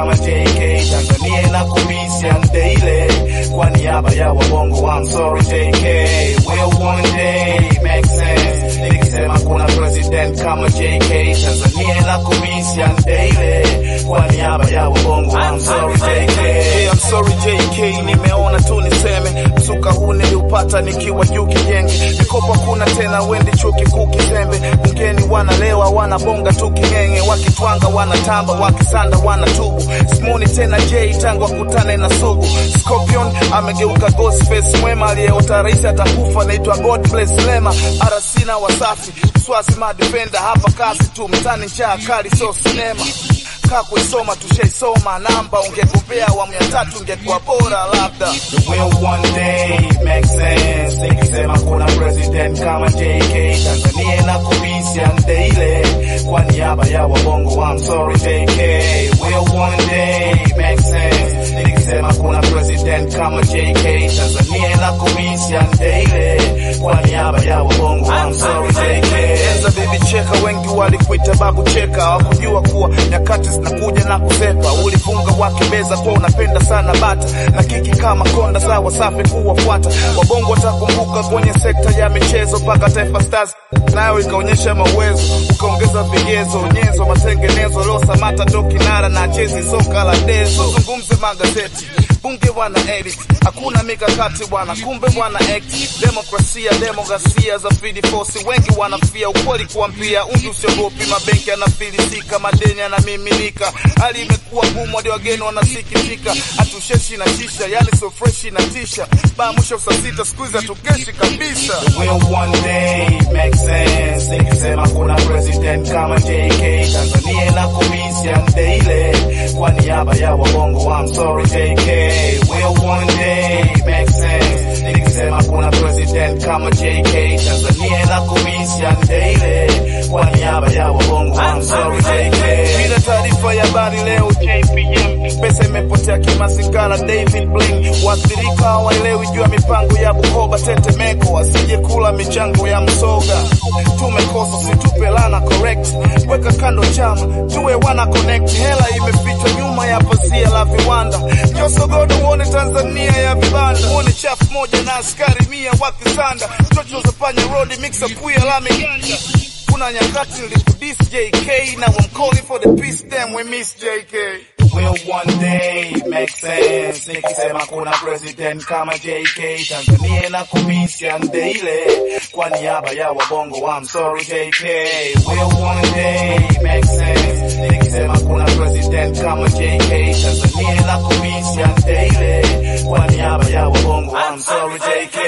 kama JK. Tanzania na commission daily kwa niaba ya wabongo. I'm sorry JK. Will one day make sense nikisema kuna president kama JK. Tanzania na commission daily kwa niaba ya wabongo. I'm sorry JK. Yeah, I'm sorry JK, nimeona tu niseme msuka huu niliupata nikiwa yuki jenge. Mikopa kuna tena wendi chuki kukizembe. Mgeni wanalewa wanabonga tu kingenge. Wakitwanga wanatamba wakisanda wanatubu. Simoni tena J tangu wakutane na sugu. Scorpion amegeuka Ghostface mwema. Aliyeota rais atakufa naitwa God bless Lema. Arasina Wasafi Swazi madefender hapa kasi tu mtani njaa kali so sinema. Kako isoma tushaisoma namba ungegombea wa 300 ungekuwa bora labda. Will one day make sense nikisema kuna president kama JK. Tanzania na commission daily kwa niaba ya wabongo. I'm sorry JK. Will one day make sense nikisema kuna president kama JK. Tanzania na commission daily kwa niaba ya wabongo. I'm sorry JK. Enza baby cheka wengi walikuita babu cheka. Hawakujua kuwa nyakati zinakuja na kusepa. Ulifunga wakibeza kwa unapenda sana bata na kiki kama konda za Wasafi kuwafuata. Wabongo watakumbuka kwenye sekta ya michezo paka Taifa Stars nayo ikaonyesha mawezo. Ukaongeza vigezo nyenzo matengenezo. Leo Samata ndo kinara na chezi soka la dezo. Zungumze magazeti bunge wana edit. Hakuna mikakati wana kumbe wana act. Demokrasia za feed force. Wengi wanafia ukweli kuambia undu usiogopi. Mabenki yanafilisika madeni yanamiminika. Hali imekuwa ngumu hadi wageni wanasikitika. Hatusheshi na shisha yani so fresh na tisha. Ba mwisho saa 6 squeeze hatukeshi kabisa. Will one day make sense nikisema kuna president kama JK. Tanzania na commission daily kwa niaba ya wabongo. I'm sorry JK. Will one day make sense nikisema kuna president kama JK. Tanzania na commission daily kwa niaba ya wabongo. I'm sorry JK. Bila taarifa ya habari leo JPM. Pesa imepotea kimazingira David Bling. Waathirika hawaelewi juu ya mipango ya Bukoba tetemeko. Wasije kula michango ya msoga. Tumekosa situpe lana correct. Weka kando chama tuwe wana connect. Hela imefichwa nyuma ya pazia la viwanda. Josogodo uone Tanzania ya vibanda. Uone chafu moja na askari 100 wakisanda. Chocho zapanya road mix up ya lami ganja. Kuna nyakati nilikudis JK. Now I'm calling for the peace damn we miss JK. Will one day make sense nikisema kuna president kama JK. Tanzania na commission daily kwa niaba ya wabongo. I'm sorry JK. Will one day make sense nikisema kuna president kama JK. Tanzania na commission daily kwa niaba ya wabongo. I'm sorry JK.